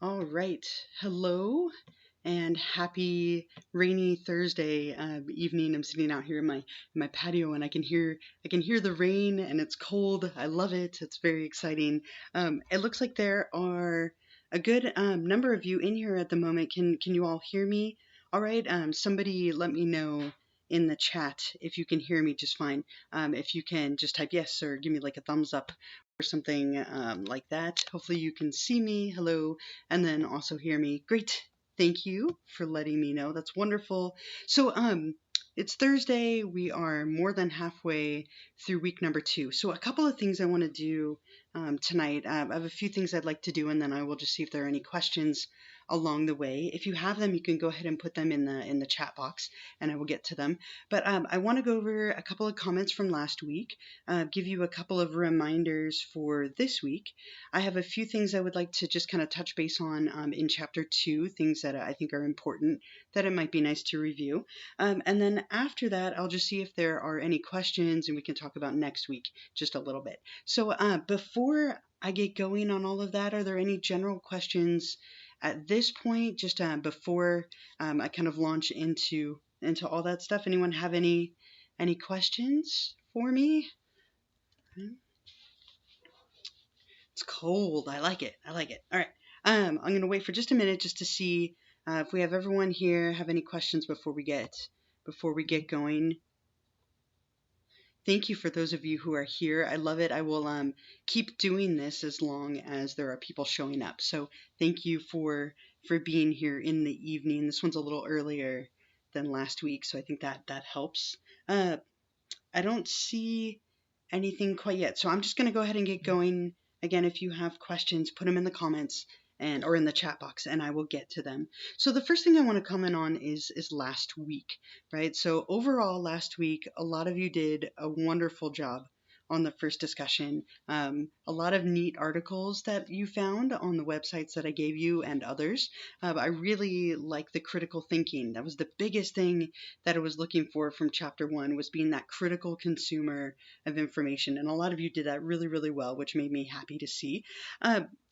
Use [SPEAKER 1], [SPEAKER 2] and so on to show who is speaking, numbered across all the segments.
[SPEAKER 1] All right. Hello and happy rainy Thursday evening. I'm sitting out here in my patio and I can hear the rain and it's cold. I love it. It's very exciting. It looks like there are a good number of you in here at the moment. Can you all hear me? All right. Somebody let me know in the chat if you can hear me just fine. If you can just type yes or give me like a thumbs up or something like that. Hopefully you can see me. Hello and then also hear me. Great. Thank you for letting me know. That's wonderful. So, it's Thursday. We are more than halfway through week number 2. So, a couple of things I want to do tonight. I have a few things I'd like to do, and then I will just see if there are any questions along the way. If you have them, you can go ahead and put them in the chat box, and I will get to them. But I want to go over a couple of comments from last week, give you a couple of reminders for this week. I have a few things I would like to just kind of touch base on in chapter 2, things that I think are important that it might be nice to review. And then after that, I'll just see if there are any questions and we can talk about next week just a little bit. So before I get going on all of that, are there any general questions at this point, just before I kind of launch into all that stuff? Anyone have any questions for me? It's cold. I like it. I like it. All right. I'm gonna wait for just a minute just to see if we have everyone here have any questions before we get going. Thank you for those of you who are here. I love it. I will keep doing this as long as there are people showing up. So thank you for being here in the evening. This one's a little earlier than last week, so I think that helps. I don't see anything quite yet, so I'm just going to go ahead and get going. Again, if you have questions, put them in the comments or in the chat box, and I will get to them. So the first thing I want to comment on is last week, right? So overall, last week, a lot of you did a wonderful job on the first discussion. A lot of neat articles that you found on the websites that I gave you and others. I really like the critical thinking. That was the biggest thing that I was looking for from chapter 1, was being that critical consumer of information. And a lot of you did that really, really well, which made me happy to see.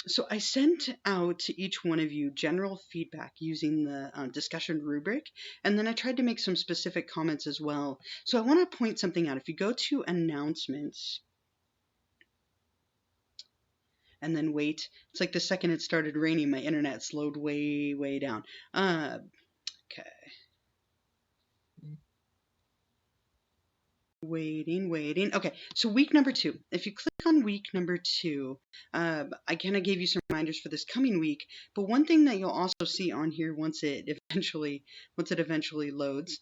[SPEAKER 1] So I sent out to each one of you general feedback using the discussion rubric, and then I tried to make some specific comments as well. So I want to point something out. If you go to announcements, and then wait, it's like the second it started raining, my internet slowed way, way down. Okay. Waiting. Okay, so week number 2. If you click on week number 2, I kind of gave you some reminders for this coming week. But one thing that you'll also see on here once it eventually loads,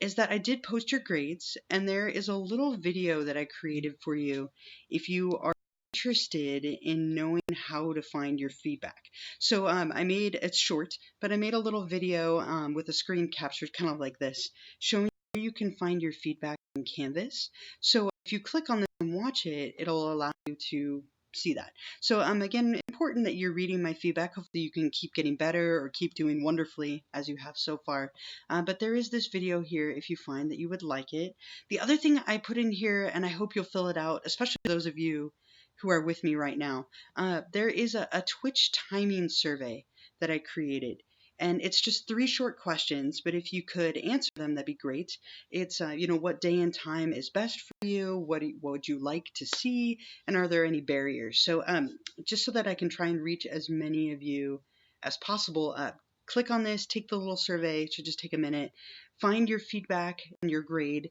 [SPEAKER 1] is that I did post your grades, and there is a little video that I created for you if you are interested in knowing how to find your feedback. So it's short, but I made a little video with a screen captured kind of like this, showing you can find your feedback in Canvas. So if you click on this and watch it, it'll allow you to see that. So again, important that you're reading my feedback. Hopefully you can keep getting better or keep doing wonderfully as you have so far. But there is this video here if you find that you would like it. The other thing I put in here, and I hope you'll fill it out, especially those of you who are with me right now, there is a Twitch timing survey that I created. And it's just 3 short questions, but if you could answer them, that'd be great. It's, what day and time is best for you? What would you like to see? And are there any barriers? So just so that I can try and reach as many of you as possible, click on this, take the little survey. It should just take a minute. Find your feedback and your grade.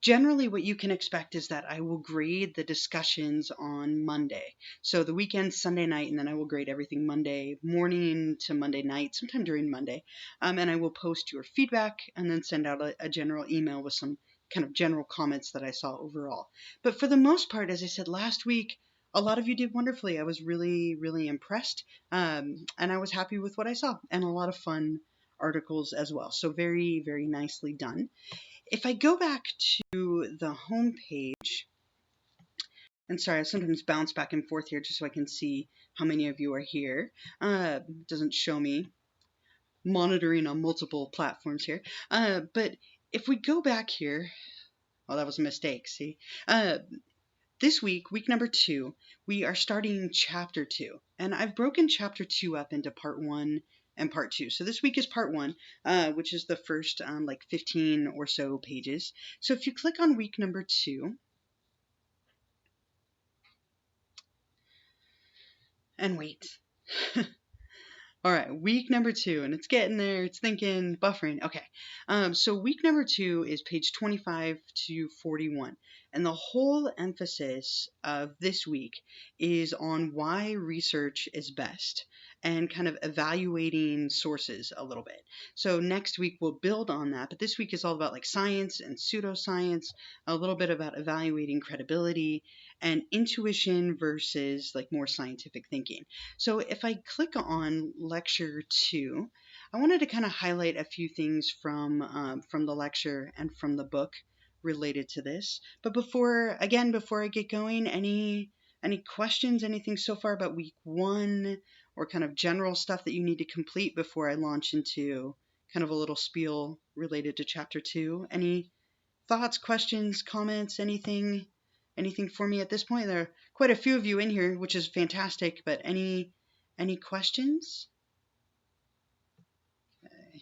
[SPEAKER 1] Generally, what you can expect is that I will grade the discussions on Monday. So the weekend, Sunday night, and then I will grade everything Monday morning to Monday night, sometime during Monday. And I will post your feedback and then send out a general email with some kind of general comments that I saw overall. But for the most part, as I said last week, a lot of you did wonderfully. I was really, really impressed. And I was happy with what I saw, and a lot of fun articles as well. So very, very nicely done. If I go back to the home page, and sorry, I sometimes bounce back and forth here just so I can see how many of you are here. It doesn't show me monitoring on multiple platforms here. But if we go back here, oh, that was a mistake, see? this week, week number 2, we are starting chapter 2. And I've broken chapter 2 up into part 1 and part 2. So this week is part 1, which is the first like 15 or so pages. So if you click on week number 2, and wait. All right, week number 2, and it's getting there. It's thinking, buffering. Okay, so week number 2 is page 25 to 41, and the whole emphasis of this week is on why research is best and kind of evaluating sources a little bit. So next week we'll build on that, but this week is all about like science and pseudoscience, a little bit about evaluating credibility and intuition versus like more scientific thinking. So if I click on lecture 2, I wanted to kind of highlight a few things from the lecture and from the book related to this. But before I get going, any questions, anything so far about week 1 or kind of general stuff that you need to complete before I launch into kind of a little spiel related to chapter 2? Any thoughts, questions, comments, anything for me at this point? There are quite a few of you in here, which is fantastic, but any questions? Okay.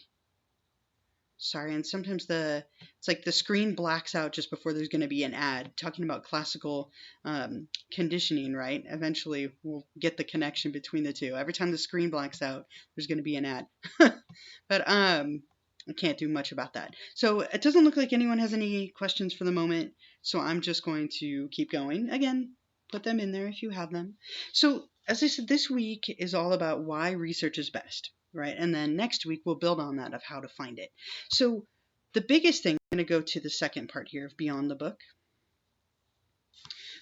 [SPEAKER 1] Sorry, and sometimes it's like the screen blacks out just before there's going to be an ad talking about classical conditioning, right? Eventually we'll get the connection between the two. Every time the screen blacks out, there's going to be an ad. But I can't do much about that. So it doesn't look like anyone has any questions for the moment, so I'm just going to keep going. Again, put them in there if you have them. So as I said, this week is all about why research is best, right? And then next week we'll build on that of how to find it. So the biggest thing, I'm going to go to the second part here of Beyond the Book.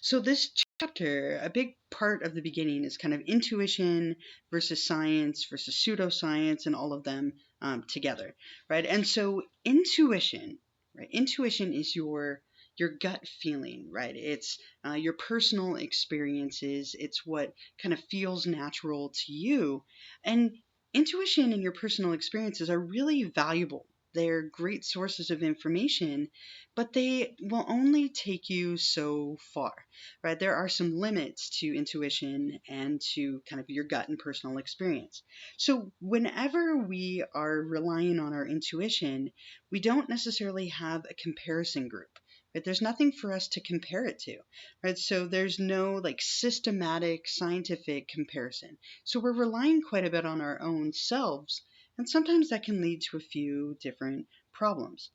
[SPEAKER 1] So this chapter, a big part of the beginning is kind of intuition versus science versus pseudoscience and all of them together, right? And so intuition, right? Intuition is your gut feeling, right? It's your personal experiences. It's what kind of feels natural to you. And intuition and your personal experiences are really valuable. They're great sources of information, but they will only take you so far, right? There are some limits to intuition and to kind of your gut and personal experience. So whenever we are relying on our intuition, we don't necessarily have a comparison group. Right? There's nothing for us to compare it to, right? So there's no like systematic scientific comparison. So we're relying quite a bit on our own selves, and sometimes that can lead to a few different problems.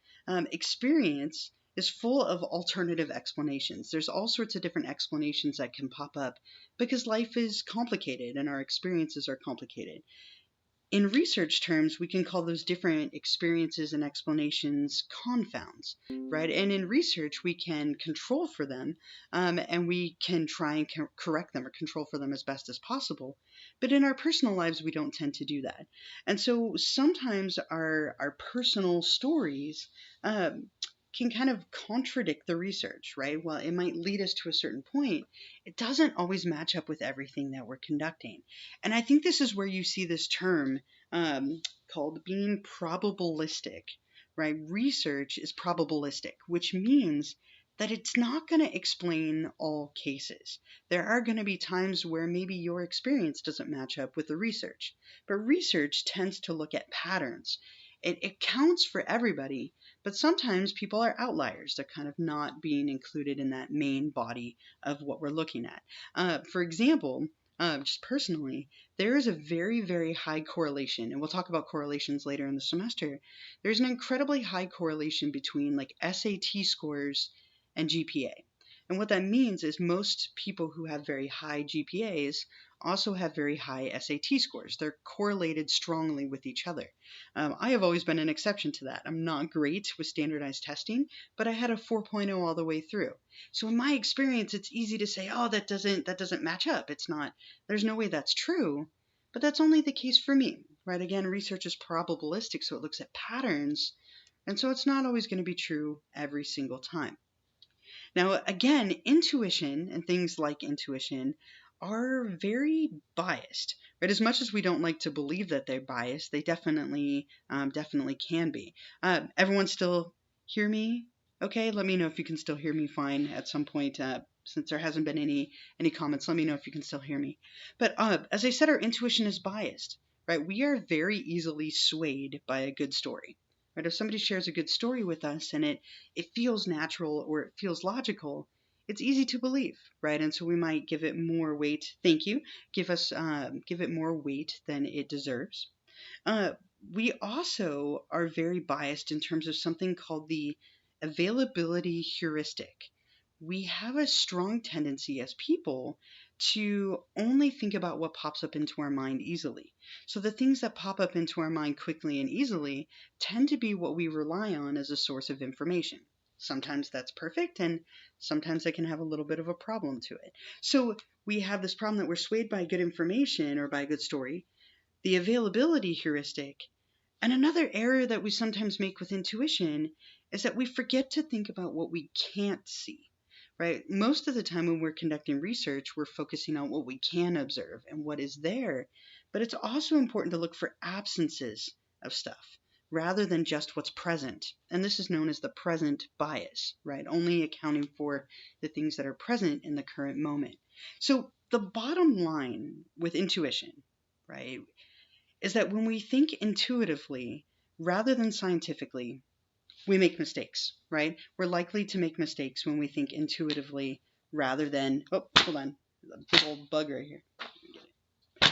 [SPEAKER 1] Experience is full of alternative explanations. There's all sorts of different explanations that can pop up because life is complicated and our experiences are complicated. In research terms, we can call those different experiences and explanations confounds, right? And in research, we can control for them and we can try and correct them or control for them as best as possible. But in our personal lives, we don't tend to do that. And so sometimes our personal stories can kind of contradict the research, right? While it might lead us to a certain point, it doesn't always match up with everything that we're conducting. And I think this is where you see this term called being probabilistic, right? Research is probabilistic, which means that it's not going to explain all cases. There are going to be times where maybe your experience doesn't match up with the research, but research tends to look at patterns. It counts for everybody, but sometimes people are outliers. They're kind of not being included in that main body of what we're looking at. For example, just personally, there is a very, very high correlation, and we'll talk about correlations later in the semester. There's an incredibly high correlation between like SAT scores and GPA. And what that means is most people who have very high GPAs also have very high SAT scores. They're correlated strongly with each other. I have always been an exception to that. I'm not great with standardized testing, but I had a 4.0 all the way through. So in my experience, it's easy to say, oh, that doesn't match up. It's not, there's no way that's true, but that's only the case for me, right? Again, research is probabilistic, so it looks at patterns, and so it's not always going to be true every single time. Now, again, intuition and things like intuition are very biased, right? As much as we don't like to believe that they're biased, they definitely can be. Everyone still hear me? Okay, let me know if you can still hear me fine at some point since there hasn't been any comments, let me know if you can still hear me. But as I said, our intuition is biased, right? We are very easily swayed by a good story, right? If somebody shares a good story with us and it feels natural or it feels logical, it's easy to believe, right? And so we might give it more weight. Thank you. Give it more weight than it deserves. Uh, we also are very biased in terms of something called the availability heuristic. We have a strong tendency as people to only think about what pops up into our mind easily. So the things that pop up into our mind quickly and easily tend to be what we rely on as a source of information. Sometimes that's perfect, and sometimes it can have a little bit of a problem to it. So we have this problem that we're swayed by good information or by a good story, the availability heuristic. And another error that we sometimes make with intuition is that we forget to think about what we can't see, right? Most of the time when we're conducting research, we're focusing on what we can observe and what is there. But it's also important to look for absences of stuff rather than just what's present. And this is known as the present bias, right? Only accounting for the things that are present in the current moment. So the bottom line with intuition, right, is that when we think intuitively rather than scientifically, we make mistakes, right? We're likely to make mistakes when we think intuitively rather than, oh, hold on, there's a big old bug right here.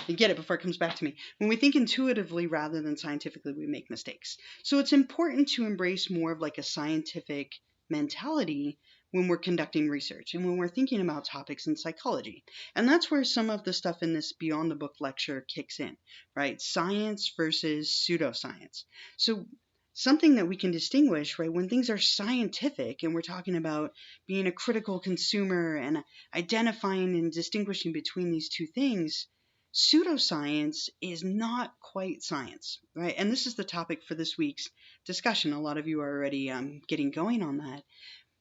[SPEAKER 1] You get it before it comes back to me. When we think intuitively rather than scientifically, we make mistakes. So it's important to embrace more of like a scientific mentality when we're conducting research and when we're thinking about topics in psychology. And that's where some of the stuff in this Beyond the Book lecture kicks in, right? Science versus pseudoscience. So something that we can distinguish, right, when things are scientific and we're talking about being a critical consumer and identifying and distinguishing between these two things, pseudoscience is not quite science, right? And this is the topic for this week's discussion. A lot of you are already getting going on that.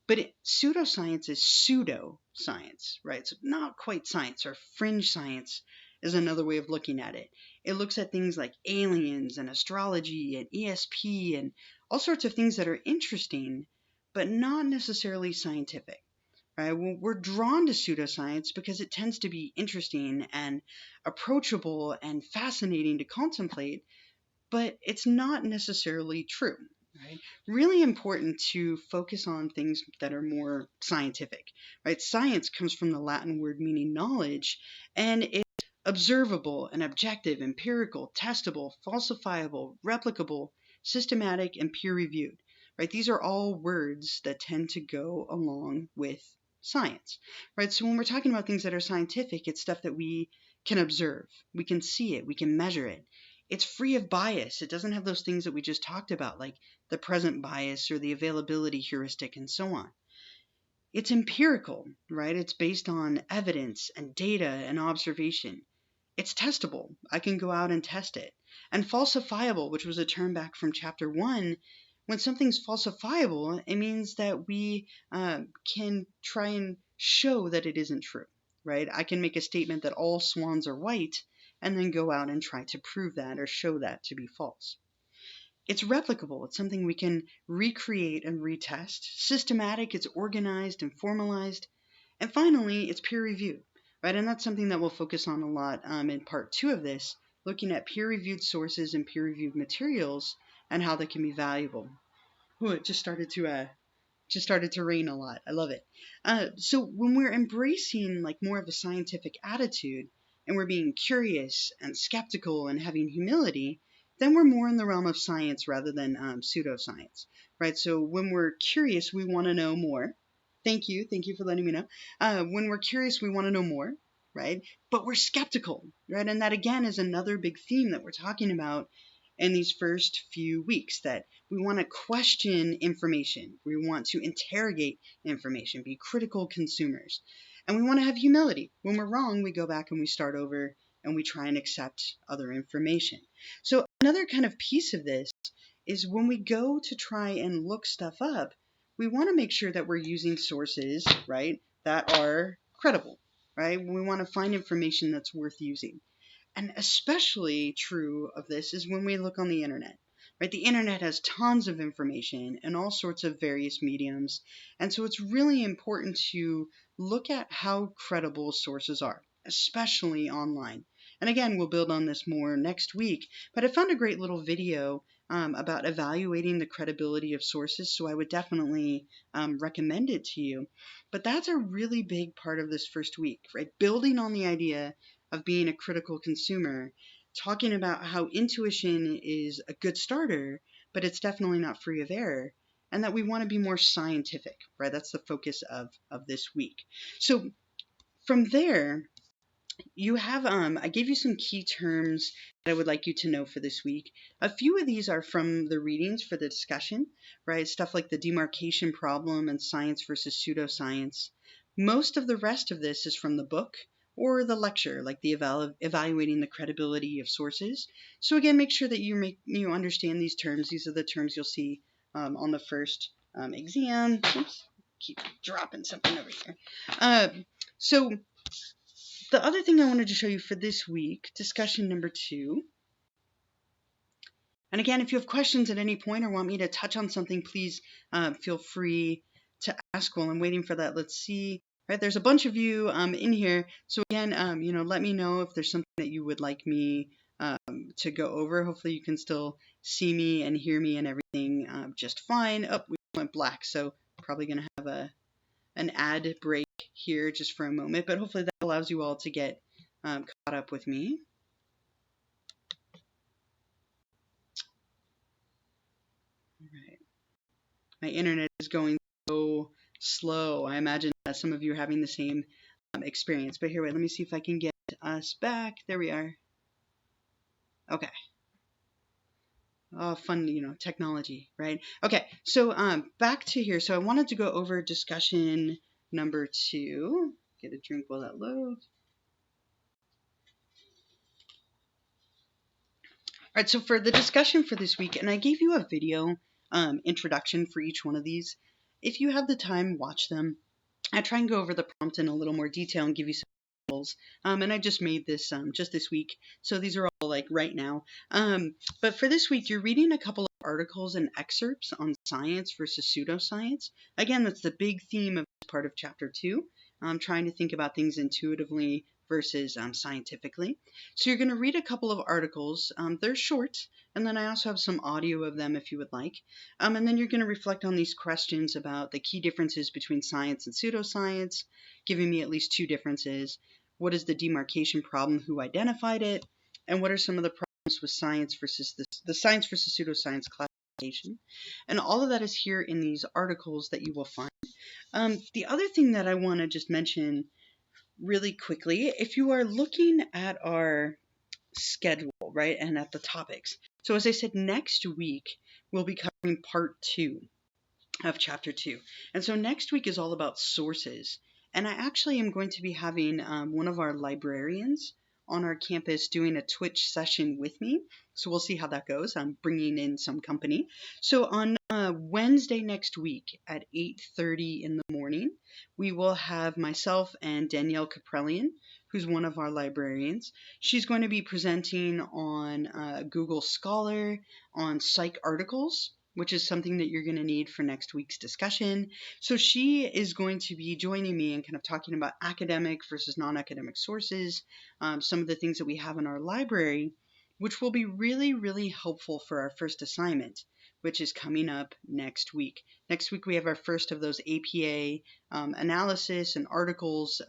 [SPEAKER 1] But pseudoscience is pseudo-science, right? So not quite science, or fringe science is another way of looking at it. It looks at things like aliens and astrology and ESP and all sorts of things that are interesting, but not necessarily scientific. Right? Well, we're drawn to pseudoscience because it tends to be interesting and approachable and fascinating to contemplate, but it's not necessarily true. Right? Really important to focus on things that are more scientific. Right? Science comes from the Latin word meaning knowledge, and it's observable and objective, empirical, testable, falsifiable, replicable, systematic, and peer-reviewed. Right? These are all words that tend to go along with science, right? So when we're talking about things that are scientific, it's stuff that we can observe, we can see it, we can measure it. It's free of bias. It doesn't have those things that we just talked about, like the present bias or the availability heuristic and so on. It's empirical, right? It's based on evidence and data and observation. It's testable. I can go out and test it. And falsifiable, which was a term back from chapter 1, when something's falsifiable, it means that we can try and show that it isn't true, right? I can make a statement that all swans are white and then go out and try to prove that or show that to be false. It's replicable. It's something we can recreate and retest. Systematic, it's organized and formalized. And finally, it's peer-reviewed, right? And that's something that we'll focus on a lot in part 2 of this, looking at peer-reviewed sources and peer-reviewed materials and how they can be valuable. Ooh, it just started to rain a lot. I love it. So when we're embracing like more of a scientific attitude and we're being curious and skeptical and having humility, then we're more in the realm of science rather than pseudoscience, right? So when we're curious, we want to know more. Thank you for letting me know. When we're curious, we want to know more, right? But we're skeptical, right? And that again is another big theme that we're talking about in these first few weeks, that we want to question information. We want to interrogate information, be critical consumers. And we want to have humility. When we're wrong, we go back and we start over and we try and accept other information. So another kind of piece of this is when we go to try and look stuff up, we want to make sure that we're using sources, right, that are credible, right? We want to find information that's worth using. And especially true of this is when we look on the internet, right? The internet has tons of information and all sorts of various mediums. And so it's really important to look at how credible sources are, especially online. And again, we'll build on this more next week, but I found a great little video about evaluating the credibility of sources, so I would definitely recommend it to you. But that's a really big part of this first week, right? Building on the idea of being a critical consumer, talking about how intuition is a good starter, but it's definitely not free of error, and that we want to be more scientific, right? That's the focus of this week. So from there, you have I gave you some key terms that I would like you to know for this week. A few of these are from the readings for the discussion, right? Stuff like the demarcation problem and science versus pseudoscience. Most of the rest of this is from the book or the lecture, like the evaluating the credibility of sources. So again, make sure that you understand these terms. These are the terms you'll see on the first exam. Oops, keep dropping something over here. So the other thing I wanted to show you for this week, discussion number 2. And again, if you have questions at any point or want me to touch on something, please feel free to ask while I'm waiting for that. Let's see. Right, there's a bunch of you in here. So again, let me know if there's something that you would like me to go over. Hopefully you can still see me and hear me and everything just fine. Oh, we went black, so probably going to have an ad break here just for a moment, but hopefully that allows you all to get caught up with me. All right. My internet is going so slow. I imagine that some of you are having the same experience, but here, wait, let me see if I can get us back. There we are. Okay. Oh, fun, technology, right? Okay, so back to here. So I wanted to go over discussion number 2. Get a drink while that loads. All right, so for the discussion for this week, and I gave you a video introduction for each one of these. If you have the time, watch them. I try and go over the prompt in a little more detail and give you some examples. And I just made this just this week, so these are all like right now. But for this week, you're reading a couple of articles and excerpts on science versus pseudoscience. Again, that's the big theme of this part of chapter 2. Trying to think about things intuitively versus scientifically. So you're going to read a couple of articles. They're short, and then I also have some audio of them if you would like. And then you're going to reflect on these questions about the key differences between science and pseudoscience, giving me at least 2 differences. What is the demarcation problem? Who identified it? And what are some of the problems with science versus the science versus pseudoscience classification? And all of that is here in these articles that you will find. The other thing that I want to just mention really quickly, if you are looking at our schedule, right, and at the topics. So as I said, next week we'll be covering part 2 of chapter 2. And so next week is all about sources. And I actually am going to be having one of our librarians on our campus doing a Twitch session with me. So we'll see how that goes. I'm bringing in some company. So on Wednesday next week at 8:30 in the morning, we will have myself and Danielle Caprellian, who's one of our librarians. She's going to be presenting on Google Scholar, on psych articles, which is something that you're going to need for next week's discussion. So she is going to be joining me and kind of talking about academic versus non-academic sources, some of the things that we have in our library, which will be really, really helpful for our first assignment, which is coming up next week. Next week we have our first of those APA analysis and articles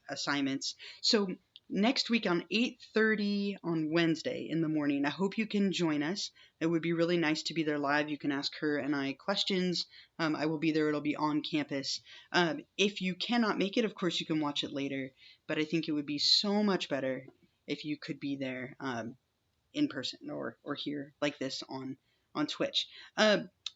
[SPEAKER 1] assignments. So next week on 8:30 on Wednesday in the morning. I hope you can join us. It would be really nice to be there live. You can ask her and I questions. I will be there. It'll be on campus. If you cannot make it, of course, you can watch it later. But I think it would be so much better if you could be there in person or here like this on Twitch.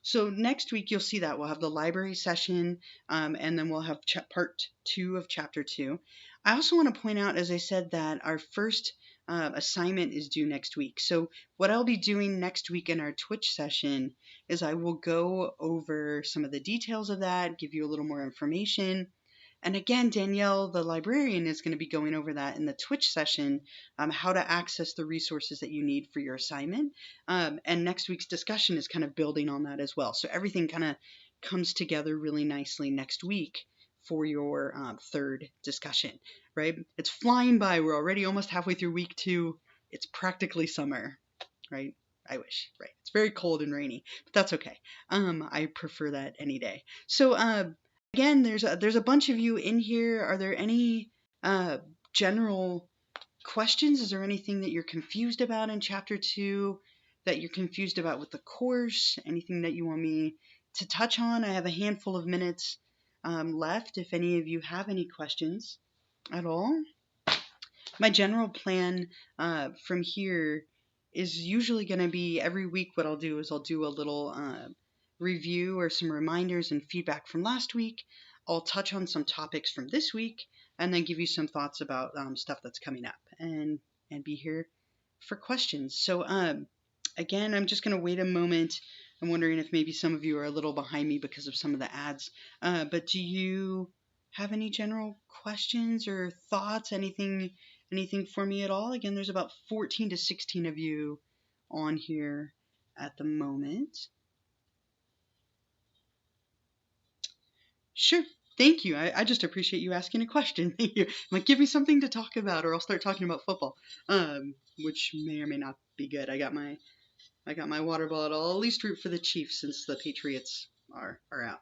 [SPEAKER 1] So next week you'll see that we'll have the library session, and then we'll have part 2 of chapter 2. I also want to point out, as I said, that our first assignment is due next week. So what I'll be doing next week in our Twitch session is I will go over some of the details of that, give you a little more information, And again, Danielle, the librarian, is going to be going over that in the Twitch session, how to access the resources that you need for your assignment. And next week's discussion is kind of building on that as well. So everything kind of comes together really nicely next week for your third discussion, right? It's flying by. We're already almost halfway through week 2. It's practically summer, right? I wish, right? It's very cold and rainy, but that's okay. I prefer that any day. So, again, there's a bunch of you in here. Are there any general questions? Is there anything that you're confused about in chapter 2? That you're confused about with the course? Anything that you want me to touch on? I have a handful of minutes left. If any of you have any questions at all, my general plan from here is usually going to be every week. What I'll do is I'll do a little review or some reminders and feedback from last week. I'll touch on some topics from this week and then give you some thoughts about stuff that's coming up and be here for questions. So again, I'm just going to wait a moment. I'm wondering if maybe some of you are a little behind me because of some of the ads. But do you have any general questions or thoughts? Anything for me at all? Again, there's about 14 to 16 of you on here at the moment. Sure. Thank you. I just appreciate you asking a question. Thank you. Like, give me something to talk about, or I'll start talking about football, which may or may not be good. I got my water bottle. I'll at least root for the Chiefs since the Patriots are out.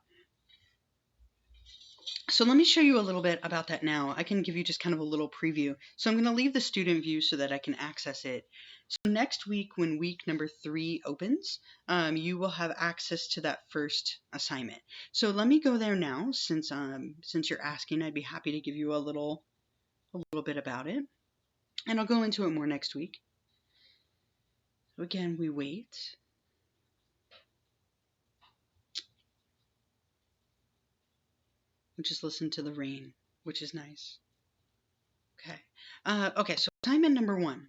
[SPEAKER 1] So let me show you a little bit about that now. I can give you just kind of a little preview. So I'm going to leave the student view so that I can access it. So next week, when week number 3 opens, you will have access to that first assignment. So let me go there now. Since you're asking, I'd be happy to give you a little bit about it. And I'll go into it more next week. So again, we wait. We just listen to the rain, which is nice. Okay. Okay, so assignment number 1.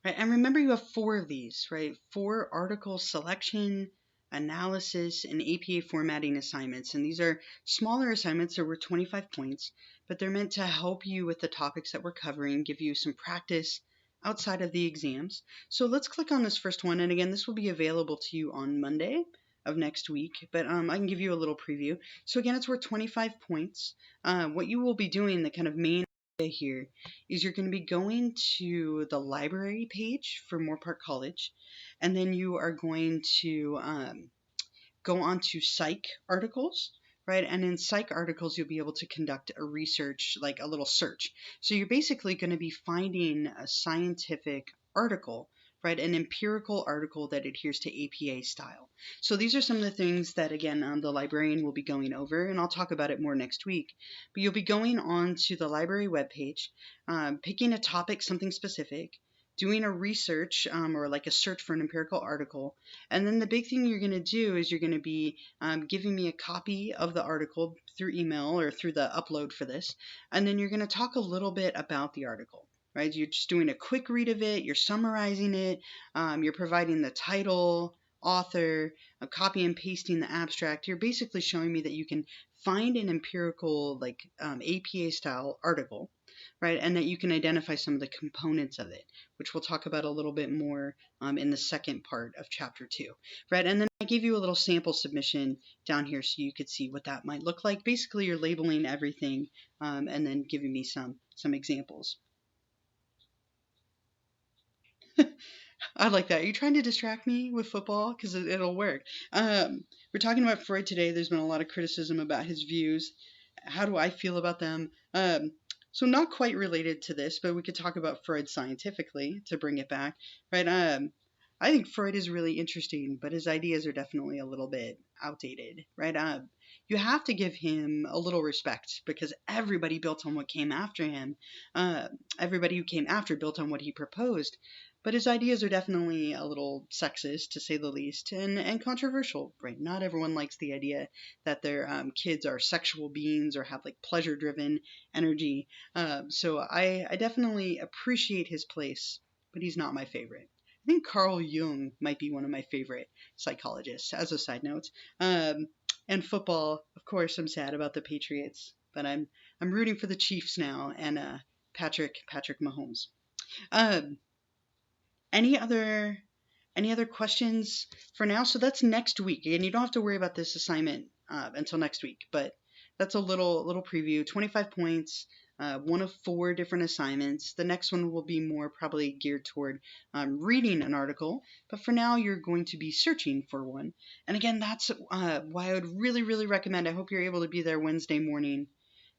[SPEAKER 1] Right, and remember you have 4 of these, right? 4 article selection, analysis, and APA formatting assignments. And these are smaller assignments. They're worth 25 points, but they're meant to help you with the topics that we're covering, give you some practice outside of the exams. So let's click on this first one. And again, this will be available to you on Monday of next week, but I can give you a little preview. So again, it's worth 25 points. What you will be doing, the kind of main here is you're going to be going to the library page for Moorpark College, and then you are going to go on to psych articles, right? And in psych articles, you'll be able to conduct a research, like a little search. So you're basically going to be finding a scientific article, right? An empirical article that adheres to APA style. So these are some of the things that, again, the librarian will be going over, and I'll talk about it more next week. But you'll be going on to the library webpage, picking a topic, something specific, doing a research or like a search for an empirical article. And then the big thing you're going to do is you're going to be giving me a copy of the article through email or through the upload for this. And then you're going to talk a little bit about the article. Right? You're just doing a quick read of it, you're summarizing it, you're providing the title, author, copy and pasting the abstract. You're basically showing me that you can find an empirical, like APA style article, right? And that you can identify some of the components of it, which we'll talk about a little bit more in the second part of chapter 2, right? And then I gave you a little sample submission down here so you could see what that might look like. Basically, you're labeling everything and then giving me some examples. I like that. Are you trying to distract me with football? Because it'll work. We're talking about Freud today. There's been a lot of criticism about his views. How do I feel about them? So not quite related to this, but we could talk about Freud scientifically to bring it back, right? I think Freud is really interesting, but his ideas are definitely a little bit outdated, right? You have to give him a little respect because everybody built on what came after him. Everybody who came after built on what he proposed. But his ideas are definitely a little sexist, to say the least, and controversial, right? Not everyone likes the idea that their kids are sexual beings or have like pleasure-driven energy. So I definitely appreciate his place, but he's not my favorite. I think Carl Jung might be one of my favorite psychologists, as a side note. And football, of course, I'm sad about the Patriots, but I'm rooting for the Chiefs now and Patrick Mahomes. Um, any other questions for now? So that's next week, and you don't have to worry about this assignment until next week. But that's a little preview. 25 points, one of 4 different assignments. The next one will be more probably geared toward reading an article. But for now, you're going to be searching for one. And again, that's why I would really recommend. I hope you're able to be there Wednesday morning,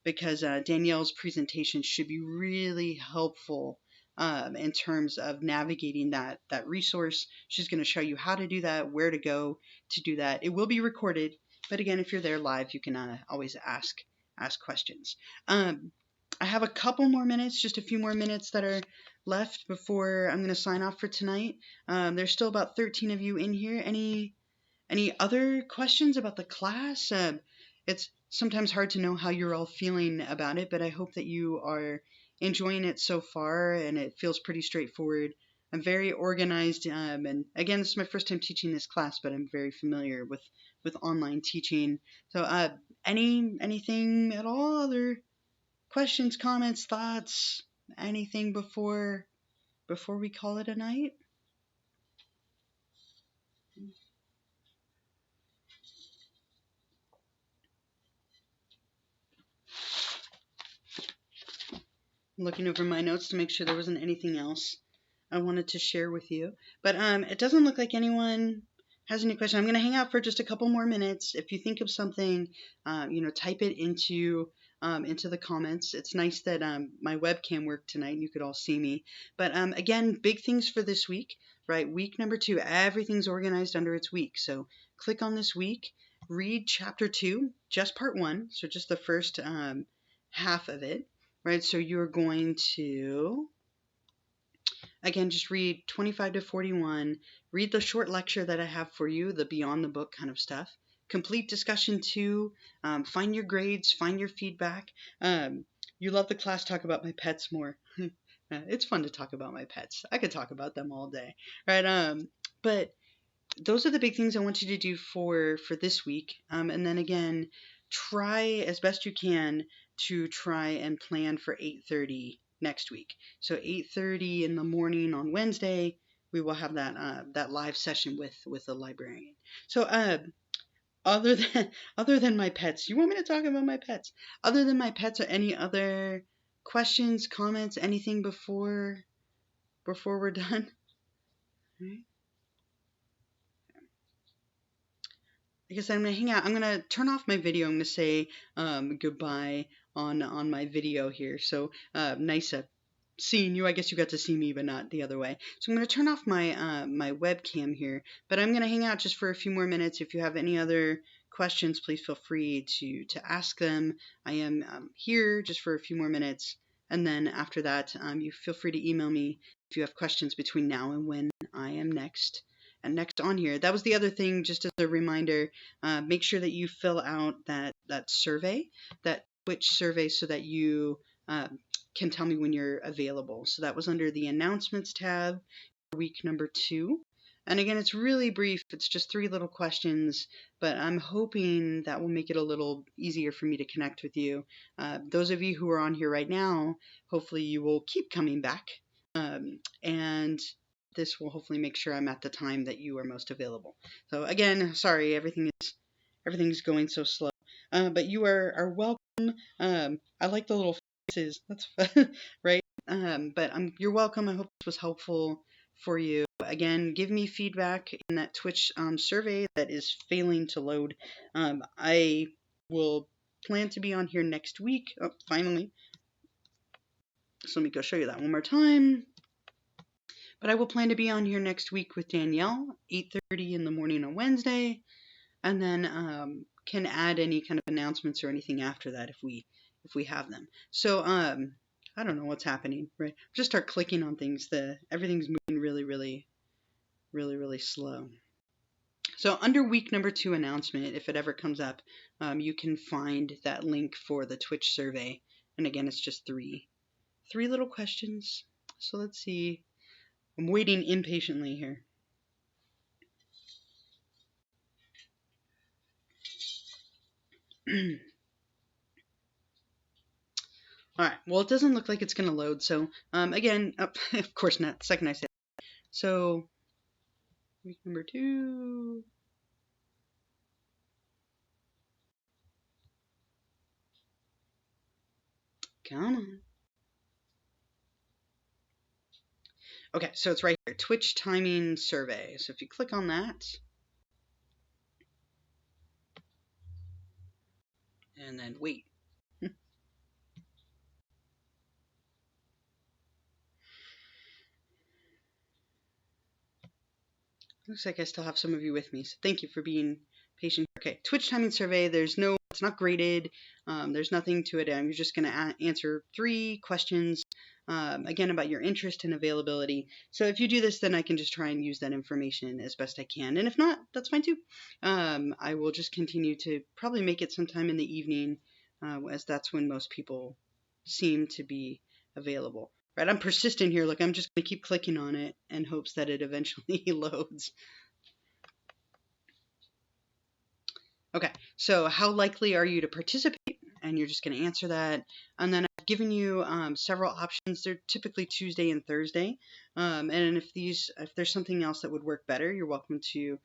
[SPEAKER 1] because Danielle's presentation should be really helpful in terms of navigating that resource. She's going to show you how to do that, where to go to do that. It will be recorded, but again, if you're there live, you can always ask questions. I have a couple more minutes, just a few more minutes that are left before I'm going to sign off for tonight. There's still about 13 of you in here. Any other questions about the class? It's sometimes hard to know how you're all feeling about it, but I hope that you are enjoying it so far, and it feels pretty straightforward. I'm very organized, and again, this is my first time teaching this class, but I'm very familiar with online teaching. So, anything at all? Other questions, comments, thoughts? Anything before we call it a night? I'm looking over my notes to make sure there wasn't anything else I wanted to share with you. But it doesn't look like anyone has any questions. I'm going to hang out for just a couple more minutes. If you think of something, type it into the comments. It's nice that my webcam worked tonight and you could all see me. But again, big things for this week, right? Week number 2, everything's organized under its week. So click on this week, read chapter 2, just part 1, so just the first half of it, right? So you're going to again, just read 25 to 41. Read the short lecture that I have for you, the beyond the book kind of stuff. Complete discussion 2. Find your grades, find your feedback. You love the class, talk about my pets more. It's fun to talk about my pets. I could talk about them all day, right? But those are the big things I want you to do for this week. And then again, try as best you can to try and plan for 8:30 next week. So 8:30 in the morning on Wednesday, we will have that live session with the librarian. So other than my pets, you want me to talk about my pets? Other than my pets, or any other questions, comments, anything before we're done? All right. I guess I'm gonna hang out. I'm gonna turn off my video. I'm gonna say goodbye on my video here. So nice seeing you. I guess you got to see me, but not the other way. So I'm gonna turn off my my webcam here. But I'm gonna hang out just for a few more minutes. If you have any other questions, please feel free to ask them. I am here just for a few more minutes, and then after that, you feel free to email me if you have questions between now and when I am next on here. That was the other thing, just as a reminder. Make sure that you fill out that survey, that Twitch survey, so that you can tell me when you're available. So that was under the announcements tab for week number 2. And again, it's really brief. It's just 3 little questions, but I'm hoping that will make it a little easier for me to connect with you. Those of you who are on here right now, hopefully you will keep coming back. And this will hopefully make sure I'm at the time that you are most available. So again, sorry, everything's going so slow. But you are welcome. I like the little faces. That's right. But you're welcome. I hope this was helpful for you. Again, give me feedback in that Twitch survey that is failing to load. I will plan to be on here next week. Oh, finally. So let me go show you that one more time. But I will plan to be on here next week with Danielle, 8:30 in the morning on Wednesday, and then can add any kind of announcements or anything after that if we have them. So I don't know what's happening. Right, just start clicking on things. Everything's moving really slow. So under week number 2 announcement, if it ever comes up, you can find that link for the Twitch survey. And again, it's just three little questions. So let's see. I'm waiting impatiently here. All right. Well, it doesn't look like it's going to load. So again, of course not. The second I say that. So week number 2. Come on. Okay, so it's right here, Twitch timing survey. So if you click on that, and then wait. Looks like I still have some of you with me, so thank you for being patient. Okay, Twitch timing survey. It's not graded. There's nothing to it. You're just going to answer 3 questions, again, about your interest and availability. So if you do this, then I can just try and use that information as best I can. And if not, that's fine too. I will just continue to probably make it sometime in the evening, as that's when most people seem to be available. Right, I'm persistent here. Look, I'm just going to keep clicking on it in hopes that it eventually loads. Okay, so how likely are you to participate? And you're just going to answer that. And then I've given you several options. They're typically Tuesday and Thursday. And if there's something else that would work better, you're welcome to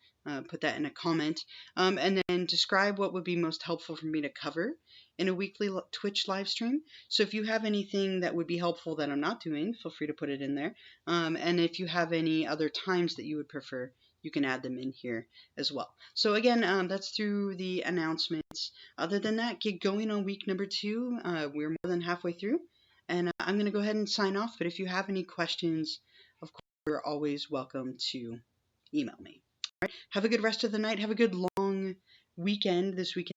[SPEAKER 1] put that in a comment. And then describe what would be most helpful for me to cover in a weekly Twitch live stream. So if you have anything that would be helpful that I'm not doing, feel free to put it in there. And if you have any other times that you would prefer, you can add them in here as well. So again, that's through the announcements. Other than that, get going on week number 2. We're more than halfway through, and I'm going to go ahead and sign off. But if you have any questions, of course, you're always welcome to email me. All right. Have a good rest of the night. Have a good long weekend this weekend.